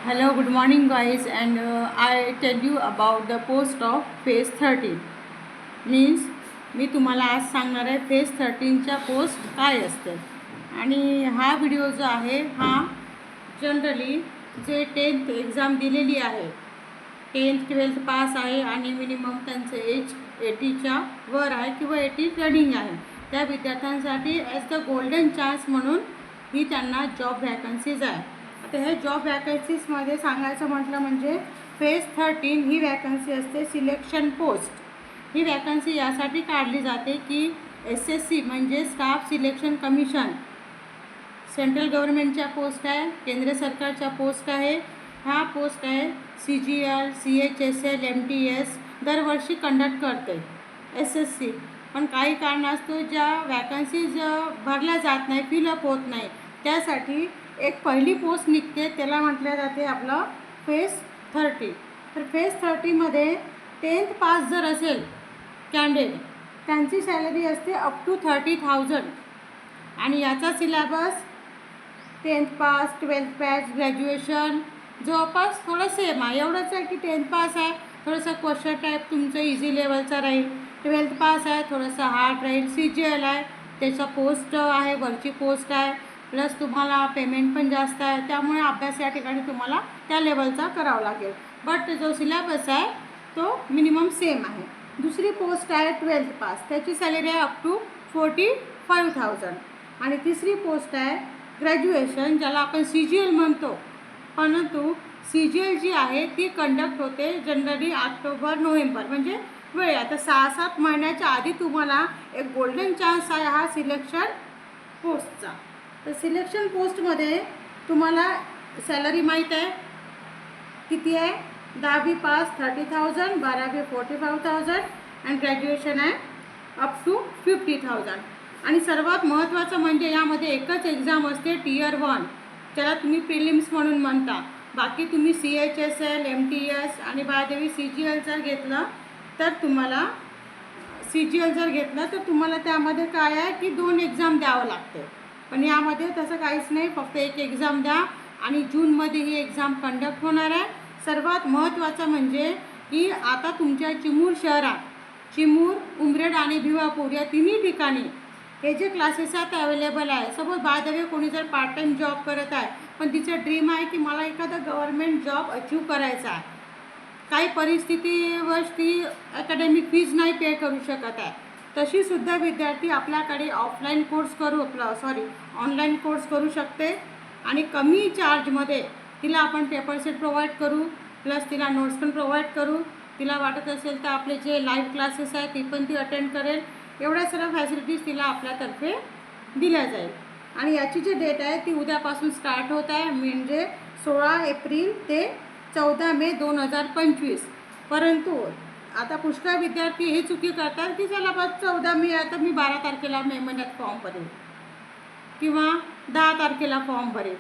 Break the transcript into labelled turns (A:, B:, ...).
A: Hello, good morning, guys, and I tell you about the post of phase 13. Means मी तुम्हाला आज सांगणार आहे phase 13च्या post काय असतात. आणि हा व्हिडिओ जो आहे हा जनरली जे 10th एक्झाम दिलेली आहे, 10th 12th पास आहे आणि मिनिमम त्यांचं एज 80च्या वर आहे किंवा 80 रनिंग आहे, त्या विद्यार्थ्यांसाठी ॲज द गोल्डन चान्स म्हणून ही त्यांना जॉब वॅकन्सीज आहे. आता ह्या जॉब वॅकन्सीजमध्ये सांगायचं म्हटलं म्हणजे फेज 13 ही वॅकन्सी असते सिलेक्शन पोस्ट. ही वॅकन्सी यासाठी काढली जाते की SSC म्हणजे स्टाफ सिलेक्शन कमिशन, सेंट्रल गव्हर्नमेंटच्या पोस्ट आहे, केंद्र सरकारच्या पोस्ट आहे. ह्या पोस्ट आहे CGL, CHSL, MTS दरवर्षी कंडक्ट करते SSC. पण काही कारणास्तव ज्या वॅकन्सीज भरल्या जात नाही, फिलअप होत नाही, त्यासाठी एक पहिली पोस्ट निघते, त्याला म्हटलं जाते आपलं फेज 30. तर फेज 30मध्ये 10th पास जर असेल कॅन्डिडेट, त्यांची सॅलरी असते अप टू 30,000. आणि याचा syllabus 10th pass, 12th pass, graduation जवळपास थोडं सेम आहे. एवढंच आहे की 10th पास आहे थोडंसं क्वेश्चन टाईप तुमचं इझी लेवलचा राहील, 12th पास आहे थोडंसं हार्ड राहील, CGL आहे त्याचा पोस्ट आहे, वरची पोस्ट आहे, प्लस तुम्हाला पेमेंट पण जास्त आहे, त्यामुळे अभ्यास या ठिकाणी तुम्हाला त्या लेवलचा करावा लागेल. बट जो सिलेबस आहे तो मिनिमम सेम आहे. दुसरी पोस्ट आहे 12th पास, त्याची सॅलरी आहे अप टू 45,000. आणि तिसरी पोस्ट आहे ग्रॅज्युएशन, ज्याला आपण CGL म्हणतो, परंतु CGL जी आहे ती कंडक्ट होते जनरली ऑक्टोबर-नोव्हेंबर, म्हणजे वेळ आता 6-7 महिन्याच्या आधी तुम्हाला एक गोल्डन चान्स आहे हा सिलेक्शन पोस्टचा. तर सिलेक्शन पोस्टमध्ये तुम्हाला सॅलरी माहीत आहे किती आहे, 10वी पास 30,000, 12वी 45,000 आणि ग्रॅज्युएशन आहे अप टू 50,000. आणि सर्वात महत्त्वाचं म्हणजे यामध्ये एकच एक्झाम असते Tier 1, ज्याला तुम्ही प्रिलिम्स म्हणून म्हणता. बाकी तुम्ही CHSL, MTS आणि बायदेवी CGL जर घेतलं तर तुम्हाला त्यामध्ये काय आहे की 2 एक्झाम द्यावं लागते. पण यामध्ये तसं काहीच नाही, फक्त एक एक्झाम द्या आणि जूनमध्ये ही एक्झाम कंडक्ट होणार आहे. सर्वात महत्त्वाचं म्हणजे की आता तुमच्या चिमूर शहरात, चिमूर, उमरेड आणि भिवापूर या तिन्ही ठिकाणी हे जे क्लासेस आहेत अवेलेबल आहे. सपोज बाय द वे कोणी जर पार्ट टाईम जॉब करत आहे पण तिचं ड्रीम आहे की मला एखादा गव्हर्नमेंट जॉब अचीव करायचा आहे, काही परिस्थितीवर ती अकॅडमिक फीज नाही पे करू शकत आहे, तशीसुद्धा विद्यार्थी आपल्याकडे ऑनलाईन कोर्स करू शकते. आणि कमी चार्जमध्ये तिला आपण पेपर सेट प्रोव्हाइड करू, प्लस तिला नोट्स पण प्रोव्हाइड करू. तिला वाटत असेल तर आपले जे लाईव्ह क्लासेस आहेत ती पण ती अटेंड करेल. एवढ्या सर्व फॅसिलिटीज तिला आपल्यातर्फे दिल्या जाईल. आणि याची जी डेट आहे ती उद्यापासून स्टार्ट होत आहे, म्हणजे 16 एप्रिल ते 14 मे 2025. परंतु आता पुष्कळ विद्यार्थी हे चुकी करतात की चला बस 14 मे आहे तर मी 12 तारखेला मे महिन्यात फॉर्म भरेल किंवा 10 तारखेला फॉर्म भरेल.